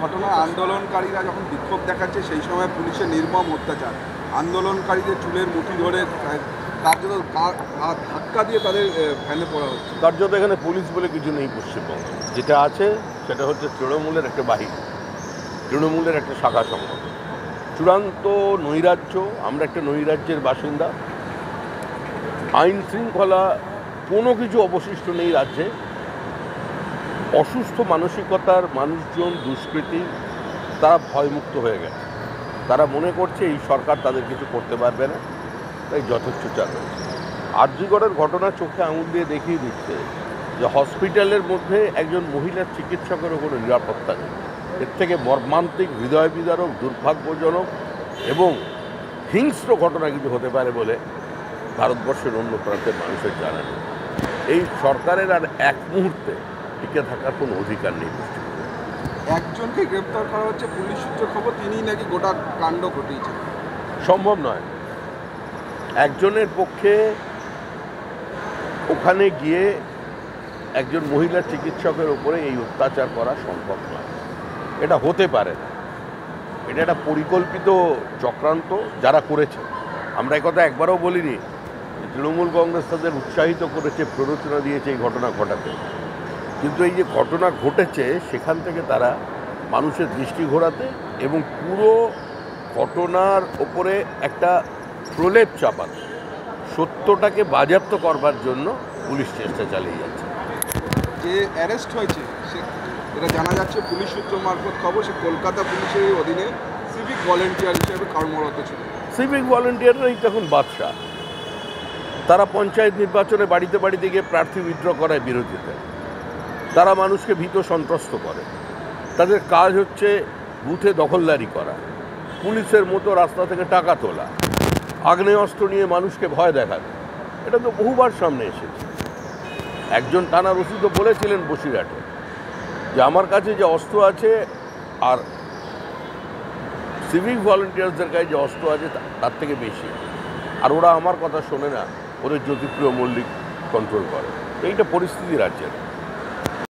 ঘটনায় আন্দোলনকারীরা যখন বিক্ষোভ দেখাচ্ছে সেই সময় পুলিশের নির্মম অত্যাচার, আন্দোলনকারীদের চুলের মুঠি ধরে কার্যত ধাক্কা দিয়ে তাদের ফেলে পড়া হচ্ছে। কার্যত এখানে পুলিশ বলে কিছু নেই পশ্চিমবঙ্গে, যেটা আছে সেটা হচ্ছে তৃণমূলের একটা বাহিনী, তৃণমূলের একটা শাখা সংগঠন, চূড়ান্ত নৈরাজ্য। আমরা একটা নৈরাজ্যের বাসিন্দা, আইন শৃঙ্খলা কোনো কিছু অবশিষ্ট নেই রাজ্যে। অসুস্থ মানসিকতার মানুষজন, দুষ্কৃতী, তারা ভয়মুক্ত হয়ে গেছে। তারা মনে করছে এই সরকার তাদের কিছু করতে পারবে না, তাই যথেচ্ছাচার হয়েছে। আরজিকরের ঘটনা চোখে আঙুল দিয়ে দেখিয়ে দিচ্ছে যে হসপিটালের মধ্যে একজন মহিলার চিকিৎসকেরও কোনো নিরাপত্তা নেই। এর থেকে মর্মান্তিক, হৃদয় বিদারক, দুর্ভাগ্যজনক এবং হিংস্র ঘটনা কিছু হতে পারে বলে ভারতবর্ষের অন্য প্রান্তের মানুষের জানা নেই। এই সরকারের আর এক মুহূর্তে টিকে থাকার কোনো অধিকার নেই। একজনকে গ্রেপ্তার করা হচ্ছে, পুলিশ সূত্র খবর তিনিই নাকি গোটা কাণ্ড ঘটিয়েছে। সম্ভব নয়, একজনের পক্ষে ওখানে গিয়ে একজন মহিলা চিকিৎসকের উপরে এই অত্যাচার করা সম্ভব নয়। এটা হতে পারে না, এটা একটা পরিকল্পিত চক্রান্ত যারা করেছে। আমরা একথা একবারও বলিনি তৃণমূল কংগ্রেস তাদের উৎসাহিত করেছে, প্ররোচনা দিয়েছে এই ঘটনা ঘটাতে, কিন্তু এই যে ঘটনা ঘটেছে সেখান থেকে তারা মানুষের দৃষ্টি ঘোরাতে এবং পুরো ঘটনার ওপরে একটা প্রলেপ চাপাতে, সত্যটাকে বাজেয়াপ্ত করবার জন্য পুলিশ চেষ্টা চালিয়ে যাচ্ছে। যে অ্যারেস্ট হয়েছে সে, এটা জানা যাচ্ছে পুলিশ সূত্র মারফত খবর, সে কলকাতা পুলিশের অধীনে সিভিক ভলেন্টিয়ার হিসেবে কর্মরত ছিল। সিভিক ভলেন্টিয়াররাই তখন বাদশা। তারা পঞ্চায়েত নির্বাচনে বাড়িতে বাড়িতে গিয়ে প্রার্থী উইথড্র করায় বিরোধিতা, তারা মানুষকে ভীত সন্ত্রস্ত করে। তাদের কাজ হচ্ছে বুথে দখলদারি করা, পুলিশের মতো রাস্তা থেকে টাকা তোলা, আগ্নেয়াস্ত্র নিয়ে মানুষকে ভয় দেখানো। এটা তো বহুবার সামনে এসেছে। একজন থানার ওসি তো বলেছিলেন বসিরহাটে যে আমার কাছে যে অস্ত্র আছে আর সিভিক ভলেন্টিয়ার্সদের কাছে যে অস্ত্র আছে তার থেকে বেশি, আর ওরা আমার কথা শোনে না, ওদের জ্যোতিপ্রিয় মল্লিক কন্ট্রোল করে। এইটা পরিস্থিতি রাজ্যের।